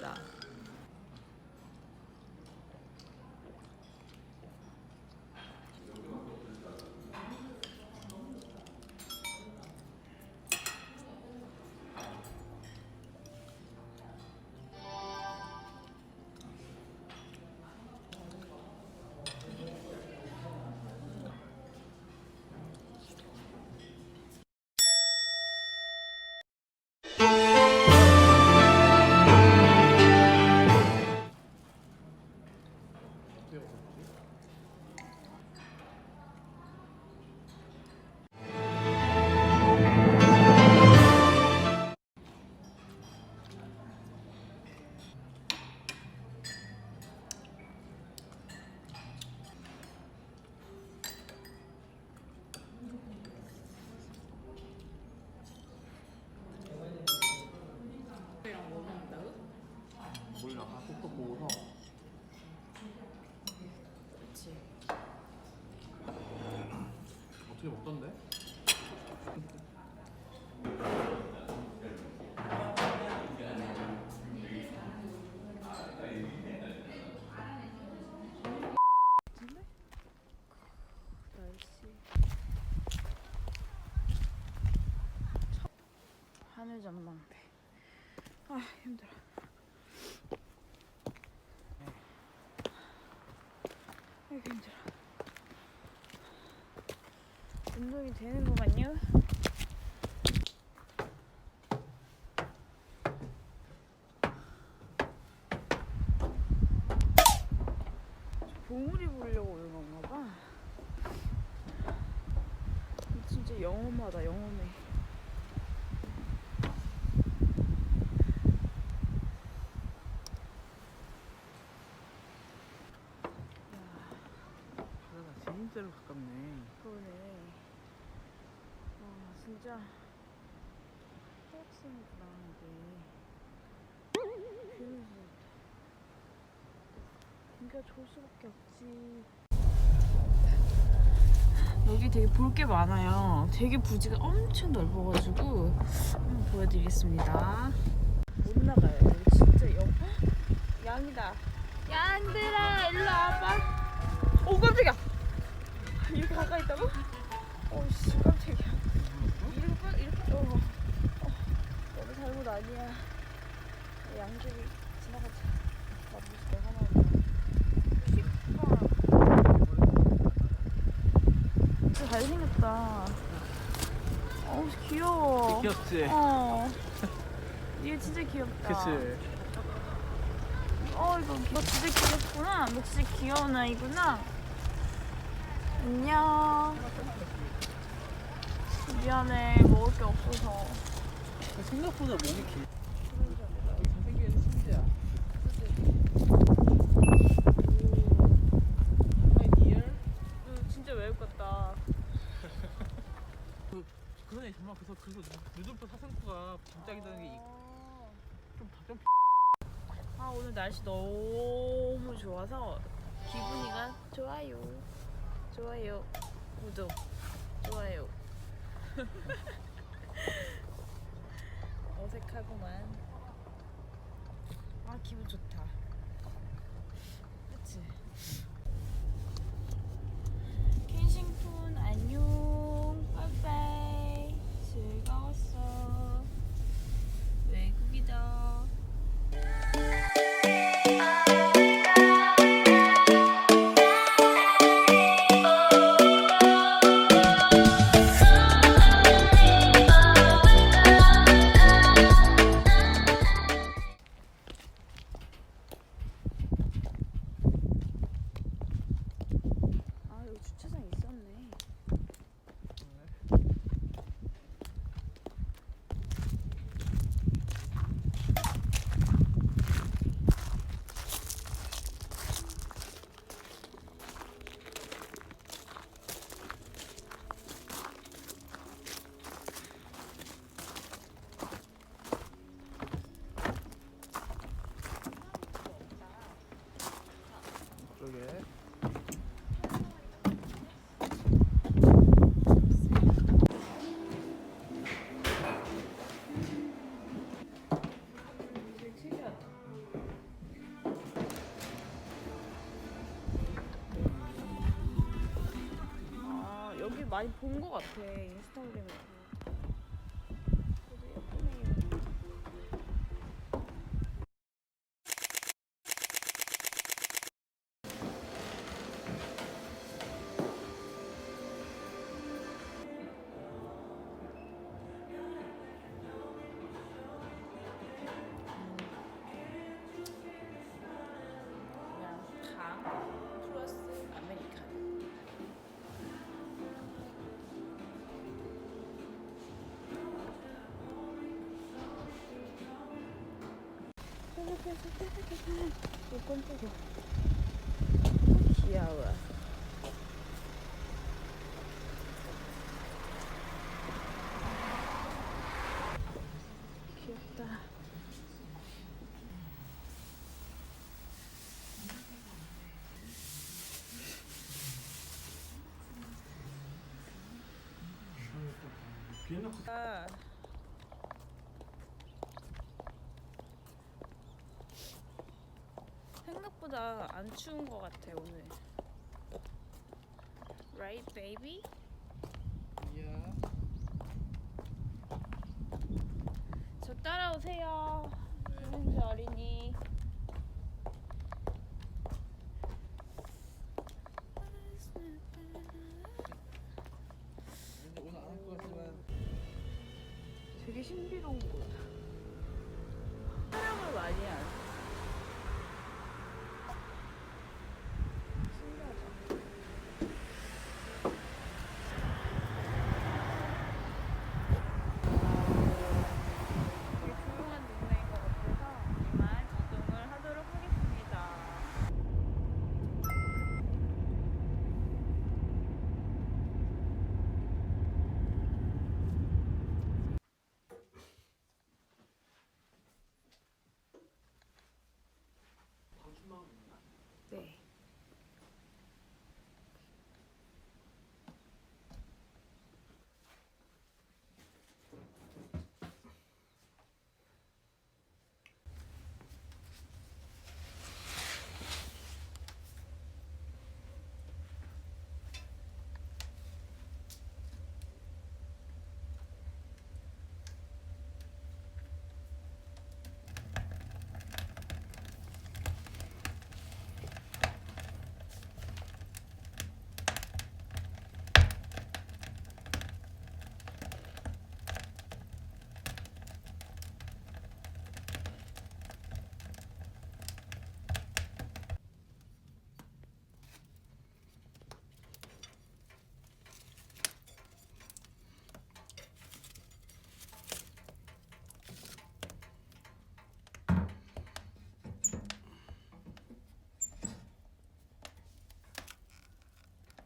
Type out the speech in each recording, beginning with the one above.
나. 몰라. 톡톡 보고서. 그렇지. 어떻게 먹던데? 하늘 전망대. 아 힘들어. 아이고 힘들어. 운동이 되는 거 같냐? 봉우리 보려고 오는 건가 봐. 진짜 영험하다, 영험해. 바다가 진짜로 가깝네. 그러네. 와 진짜 해역선이구나 이게. 뷰는 진짜 좋을 수밖에 없지. 여기 되게 볼 게 많아요. 되게 부지가 엄청 넓어가지고 한번 보여드리겠습니다. 못 나가요. 여기 진짜 양이다. 양들아 일로 와봐. 오 깜짝이야. 이렇게 가까이 있다고? 어씨 깜짝이야. 이렇게 너무 잘못 아니야. 양들이 지나가지. 나 무슨 내가 나오냐. 진짜 잘생겼다. 어우 귀여워. 귀엽지? 얘 진짜 귀엽다. 그치? 이거 진짜 귀엽구나. 너 진짜 귀여운 아이구나. 안녕. 미안해. 먹을 게 없어서. 생각보다 몸이 길. 잘생긴 신지야. 진짜 외국 같다. 그러네 정말 그래서 누들프 사생구가 반짝이다는 게 좀 오늘 날씨 너무 좋아서 기분이가 좋아요. 좋아요. 구독. 좋아요. 어색하구만. 기분 좋다. 그치? 켄싱톤 안녕. 빠이빠이. 즐거웠어. 외국이다. 많이 본 것 같아 인스타그램에서. 되게 예쁘네요. 그냥 당 플러스 아메리카노. 이건 또 귀여워. 귀엽다. 아, 생각보다 안 추운 것 같아 오늘. Right, baby? 야. 저 따라오세요. 김은지 어린이. 근데 오늘 안 할 것 같지만 되게 신비로운 곳. 촬영을 많이 안. 신기하다. 되게 조용한 동네인 것 같아서 이만 이동을 하도록 하겠습니다. 네.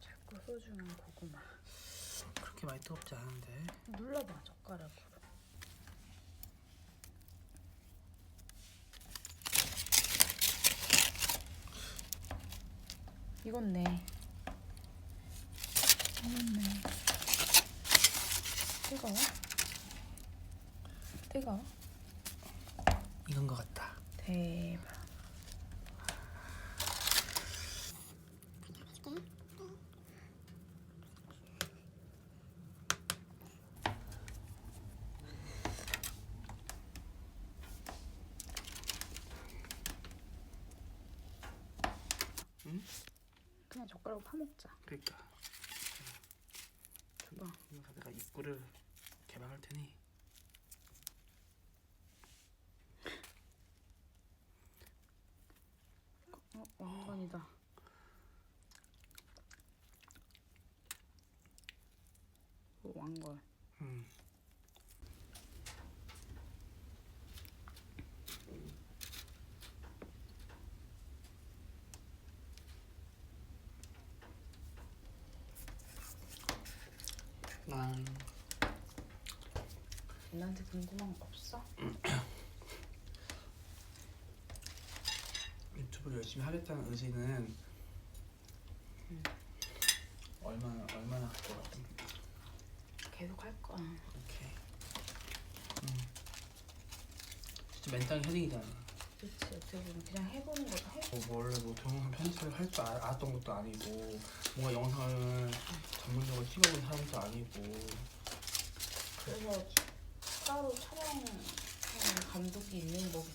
자꾸 소중한 고구마. 그렇게 많이 뜨겁지 않은데. 눌러봐 젓가락으로. 익었네. 익었네. 뜨거워? 뜨거워? 익은 것 같다. 대박. 응? 그냥 젓가락으로 파먹자. 그러니까. 대박. 내가 입구를 개방할 테니. 왕건이다. 왕건. 나한테 궁금한 거 없어? 유튜브를 열심히 하겠다는 의지는 얼마나 할 것 같아? 계속 할 거야. 오케이. 진짜 맨땅에 헤딩이잖아. 그치, 어떻게 보면 그냥 해보는 거다. 원래 뭐 동영상 편집을 할 줄 알았던 것도 아니고 뭔가 영상을 전문적으로 찍어본 사람도 아니고 그래서 따로 촬영하는 감독이 있는 법이.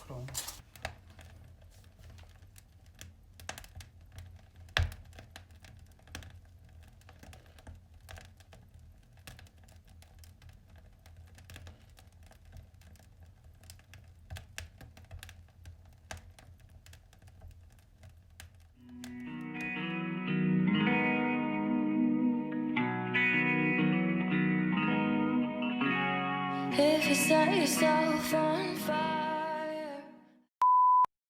그럼. If you set yourself on fire